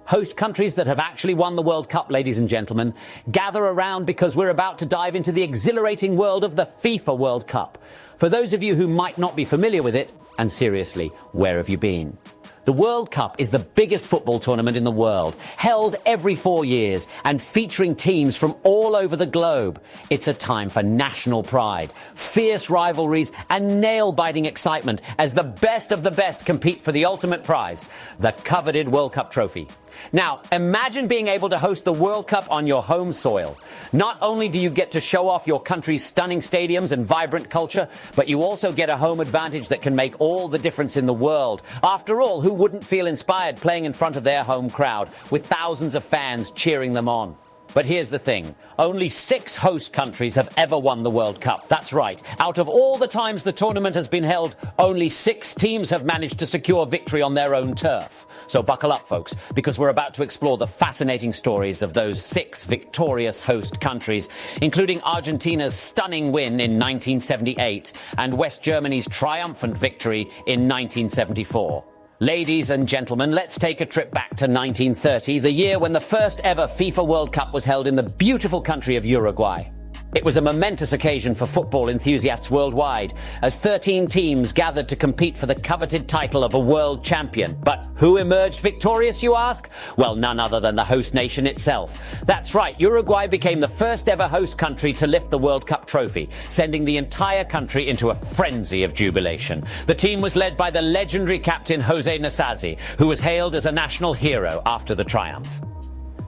Host countries that have actually won the World Cup, ladies and gentlemen, gather around because we're about to dive into the exhilarating world of the FIFA World Cup. For those of you who might not be familiar with it, and seriously, where have you been? The World Cup is the biggest football tournament in the world, held every 4 years and featuring teams from all over the globe. It's a time for national pride, fierce rivalries and nail-biting excitement as the best of the best compete for the ultimate prize, the coveted World Cup trophy. Now, imagine being able to host the World Cup on your home soil. Not only do you get to show off your country's stunning stadiums and vibrant culture, but you also get a home advantage that can make all the difference in the world. After all, who wouldn't feel inspired playing in front of their home crowd with thousands of fans cheering them on? But here's the thing. Only 6 host countries have ever won the World Cup. That's right. Out of all the times the tournament has been held, only 6 teams have managed to secure victory on their own turf. So buckle up, folks, because we're about to explore the fascinating stories of those 6 victorious host countries, including Argentina's stunning win in 1978 and West Germany's triumphant victory in 1974. Ladies and gentlemen, let's take a trip back to 1930, the year when the first ever FIFA World Cup was held in the beautiful country of Uruguay. It was a momentous occasion for football enthusiasts worldwide, as 13 teams gathered to compete for the coveted title of a world champion. But who emerged victorious, you ask? Well, none other than the host nation itself. That's right, Uruguay became the first ever host country to lift the World Cup trophy, sending the entire country into a frenzy of jubilation. The team was led by the legendary captain Jose Nasazi, who was hailed as a national hero after the triumph.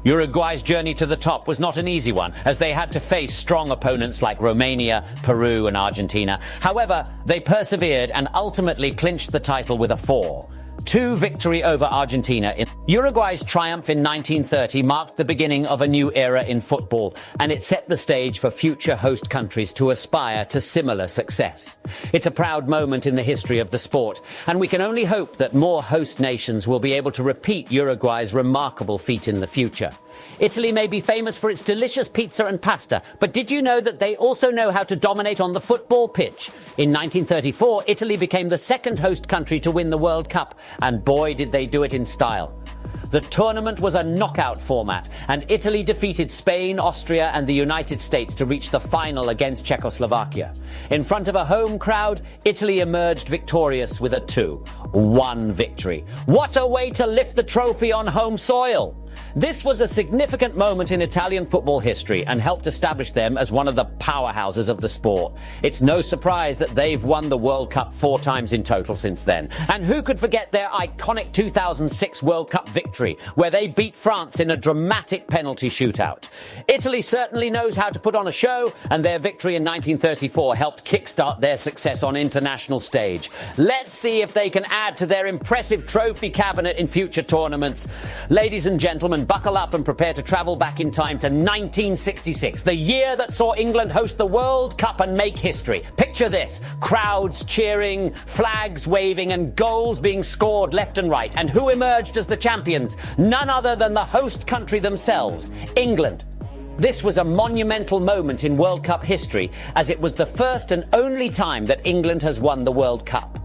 Uruguay's journey to the top was not an easy one, as they had to face strong opponents like Romania, Peru and Argentina. However, they persevered and ultimately clinched the title with a 4-2 victory over Argentina. Uruguay's triumph in 1930 marked the beginning of a new era in football, and it set the stage for future host countries to aspire to similar success. It's a proud moment in the history of the sport, and we can only hope that more host nations will be able to repeat Uruguay's remarkable feat in the future. Italy may be famous for its delicious pizza and pasta, but did you know that they also know how to dominate on the football pitch? In 1934, Italy became the second host country to win the World Cup, and boy did they do it in style. The tournament was a knockout format, and Italy defeated Spain, Austria and the United States to reach the final against Czechoslovakia. In front of a home crowd, Italy emerged victorious with a 2-1 victory. What a way to lift the trophy on home soil! This was a significant moment in Italian football history and helped establish them as one of the powerhouses of the sport. It's no surprise that they've won the World Cup 4 times in total since then. And who could forget their iconic 2006 World Cup victory, where they beat France in a dramatic penalty shootout. Italy certainly knows how to put on a show, and their victory in 1934 helped kickstart their success on international stage. Let's see if they can add to their impressive trophy cabinet in future tournaments. Ladies and gentlemen, buckle up and prepare to travel back in time to 1966, the year that saw England host the World Cup and make history. Picture this: crowds cheering, flags waving and goals being scored left and right. And who emerged as the champions? None other than the host country themselves, England. This was a monumental moment in World Cup history, as it was the first and only time that England has won the World Cup.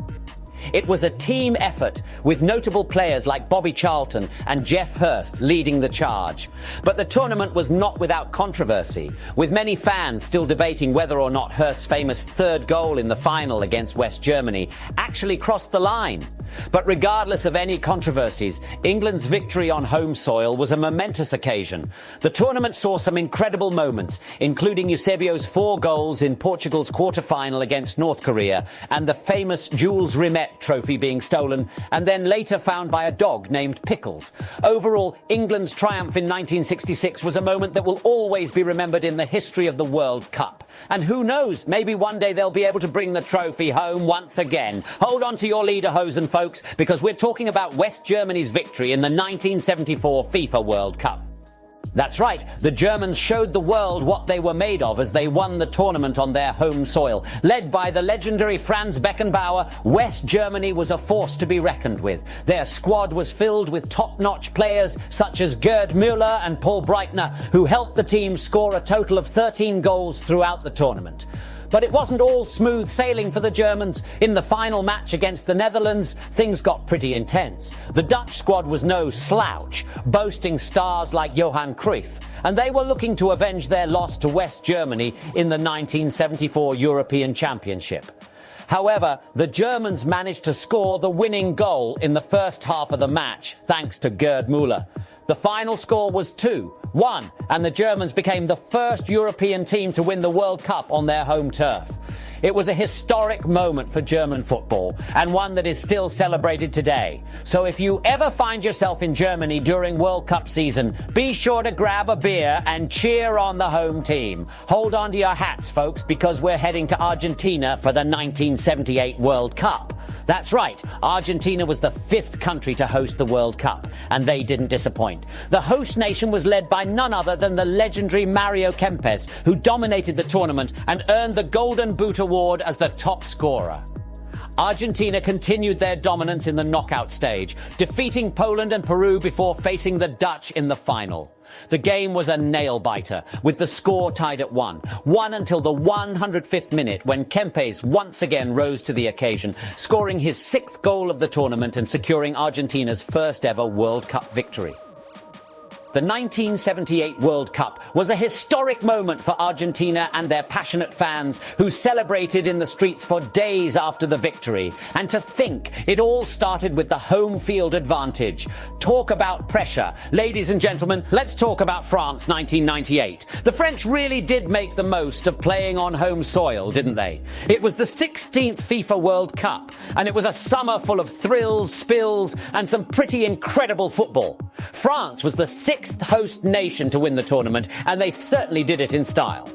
It was a team effort, with notable players like Bobby Charlton and Geoff Hurst leading the charge. But the tournament was not without controversy, with many fans still debating whether or not Hurst's famous 3rd goal in the final against West Germany actually crossed the line. But regardless of any controversies, England's victory on home soil was a momentous occasion. The tournament saw some incredible moments, including Eusebio's 4 goals in Portugal's quarter-final against North Korea, and the famous Jules Rimet trophy being stolen and then later found by a dog named Pickles. Overall, England's triumph in 1966 was a moment that will always be remembered in the history of the World Cup. And who knows, maybe one day they'll be able to bring the trophy home once again. Hold on to your lederhosen, folks, because we're talking about West Germany's victory in the 1974 FIFA World Cup. That's right, the Germans showed the world what they were made of as they won the tournament on their home soil. Led by the legendary Franz Beckenbauer, West Germany was a force to be reckoned with. Their squad was filled with top-notch players such as Gerd Müller and Paul Breitner, who helped the team score a total of 13 goals throughout the tournament. But it wasn't all smooth sailing for the Germans. In the final match against the Netherlands, things got pretty intense. The Dutch squad was no slouch, boasting stars like Johan Cruyff, and they were looking to avenge their loss to West Germany in the 1974 European Championship. However, the Germans managed to score the winning goal in the first half of the match, thanks to Gerd Müller. The final score was 2-1, and the Germans became the first European team to win the World Cup on their home turf. It was a historic moment for German football, and one that is still celebrated today. So if you ever find yourself in Germany during World Cup season, be sure to grab a beer and cheer on the home team. Hold on to your hats, folks, because we're heading to Argentina for the 1978 World Cup. That's right, Argentina was the 5th country to host the World Cup, and they didn't disappoint. The host nation was led by none other than the legendary Mario Kempes, who dominated the tournament and earned the Golden Boot Award as the top scorer. Argentina continued their dominance in the knockout stage, defeating Poland and Peru before facing the Dutch in the final. The game was a nail-biter, with the score tied at 1 until the 105th minute, when Kempes once again rose to the occasion, scoring his 6th goal of the tournament and securing Argentina's first ever World Cup victory. The 1978 World Cup was a historic moment for Argentina and their passionate fans, who celebrated in the streets for days after the victory. And to think, it all started with the home field advantage. Talk about pressure. Ladies and gentlemen, let's talk about France 1998. The French really did make the most of playing on home soil, didn't they? It was the 16th FIFA World Cup, and it was a summer full of thrills, spills, and some pretty incredible football. France was the 6th host nation to win the tournament, and they certainly did it in style.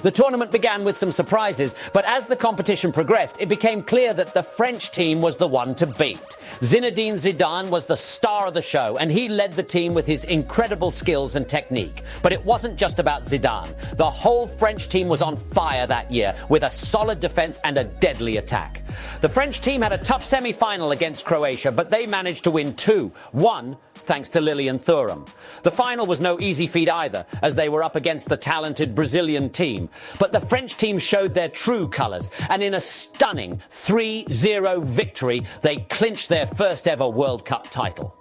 The tournament began with some surprises, but as the competition progressed, it became clear that the French team was the one to beat. Zinedine Zidane was the star of the show, and he led the team with his incredible skills and technique. But it wasn't just about Zidane. The whole French team was on fire that year, with a solid defence and a deadly attack. The French team had a tough semi-final against Croatia, but they managed to win 2-1, thanks to Lilian Thuram. The final was no easy feat either, as they were up against the talented Brazilian team. But the French team showed their true colours, and in a stunning 3-0 victory, they clinched their first ever World Cup title.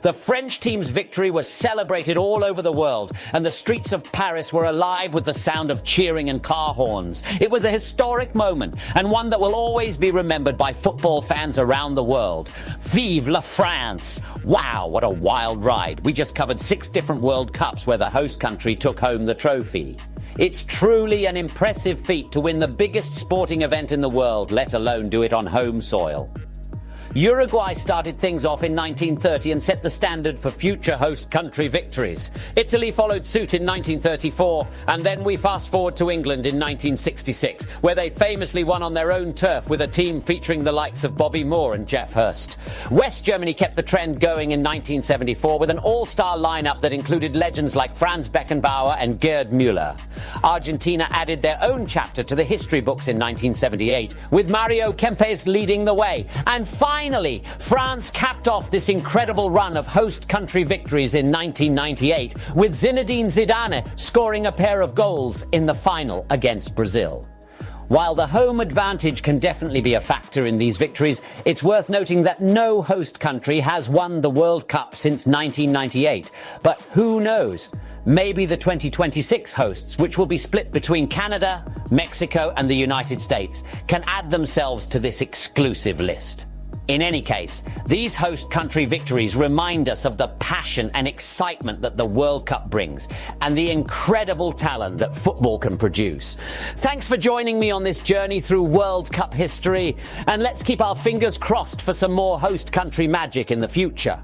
The French team's victory was celebrated all over the world, and the streets of Paris were alive with the sound of cheering and car horns. It was a historic moment, and one that will always be remembered by football fans around the world. Vive la France! Wow, what a wild ride. We just covered 6 different World Cups where the host country took home the trophy. It's truly an impressive feat to win the biggest sporting event in the world, let alone do it on home soil. Uruguay started things off in 1930 and set the standard for future host country victories. Italy followed suit in 1934, and then we fast forward to England in 1966, where they famously won on their own turf with a team featuring the likes of Bobby Moore and Geoff Hurst. West Germany kept the trend going in 1974 with an all-star lineup that included legends like Franz Beckenbauer and Gerd Müller. Argentina added their own chapter to the history books in 1978, with Mario Kempes leading the way. And finally, France capped off this incredible run of host country victories in 1998, with Zinedine Zidane scoring a pair of goals in the final against Brazil. While the home advantage can definitely be a factor in these victories, it's worth noting that no host country has won the World Cup since 1998. But who knows? Maybe the 2026 hosts, which will be split between Canada, Mexico and the United States, can add themselves to this exclusive list. In any case, these host country victories remind us of the passion and excitement that the World Cup brings, and the incredible talent that football can produce. Thanks for joining me on this journey through World Cup history, and let's keep our fingers crossed for some more host country magic in the future.